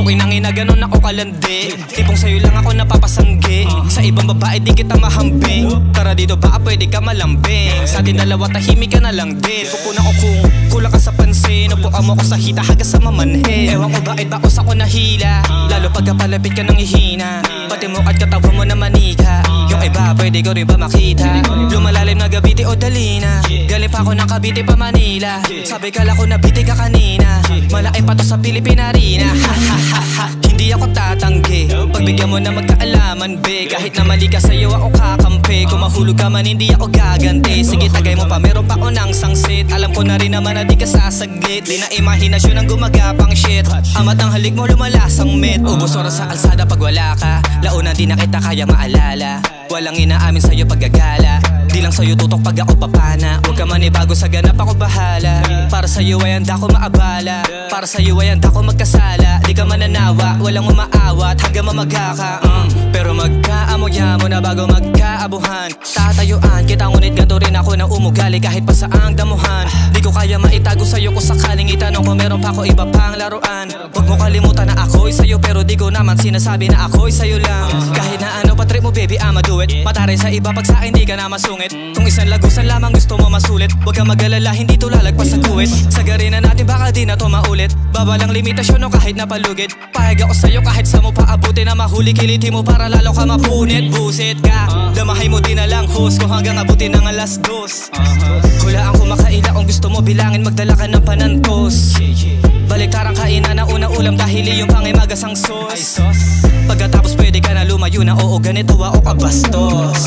Okay nang ina ganon ako kalandi. Tipong sa'yo lang ako napapasanggi. Sa ibang babae di kita mahambing. Tara dito baka pwede ka malambing. Sa atin dalawa tahimik ka na lang din. Pupunan ko kung kulang ka sa pansin. Upuan mo ko sa hita haga sa mamanhin. Ewan ko bakit ba us ako nahila. Lalo pagka palapit ka ng ihina. Pati mo at katawan mo na manika. Yung iba pwede ko rin ba makita. Lumalalim na Cavite o Dalina. Galing pa ako ng Cavite pa Manila. Sabi kala ko nabiti ka kanina. Malaki pa to sa Pilipinarina. Ha ha ha ha. Hindi ako tatanggi. Pagbigyan mo na magkaalaman be. Kahit na mali ka sa'yo ako kakampi. Kung mahulog ka man hindi ako gaganti. Sige tagay mo pa meron pa ko ng sangsit. Alam ko na rin naman na di ka sasaglit. Di na imahinasyon ang gumagapang shit. Amat ang halik mo lumalasang mit. Ubos oras sa alsada pag wala ka. Launa di na kita kaya maalala. Walang inaamin sa'yo paggagala. Di lang sa'yo tutok pag ako papana. Huwag ka manibago sa ganap ako bahala. Para sa'yo ay handa ko maabala. Para sa'yo ay handa ko magkasala. Di ka mananawa, walang umaawat hanggang mamaga ka. Pero magkaamoya mo na bago magkaabuhan. Tatayuan kita ngunit ganito rin ako na umugali kahit pa saang damuhan. Di ko kaya maitago sa'yo kung sakaling itanong ko meron pa ako iba pang laruan. Huwag mo kalimutan na ako'y sa'yo pero di ko naman sinasabi na ako'y sa'yo lang. Kahit na ano pa trip mo baby I'ma do it. Mataray sa iba pag sa'kin di ka na masungit. Kung isang lagusan lamang gusto mo masulit. Huwag kang mag-alala hindi to lalagpas sa kuwit. Sagarin na natin baka di na to maulit. Babalang limitasyon o kahit napalugid. Pahig ako sa'yo kahit sa mo paabuti na mahuli. Kiliti mo para lalo ka mapunit. Busit ka, damahay mo din na lang host ko hanggang abutin ng alas 2. Hulaan ko makaila kung gusto mo bilangin magdala ka ng panantos. Baliktarang kainan na una ulam dahil yung pangimagas ang sauce. Pagkatapos pwede ka na lumayo na oo ganito ako kabastos.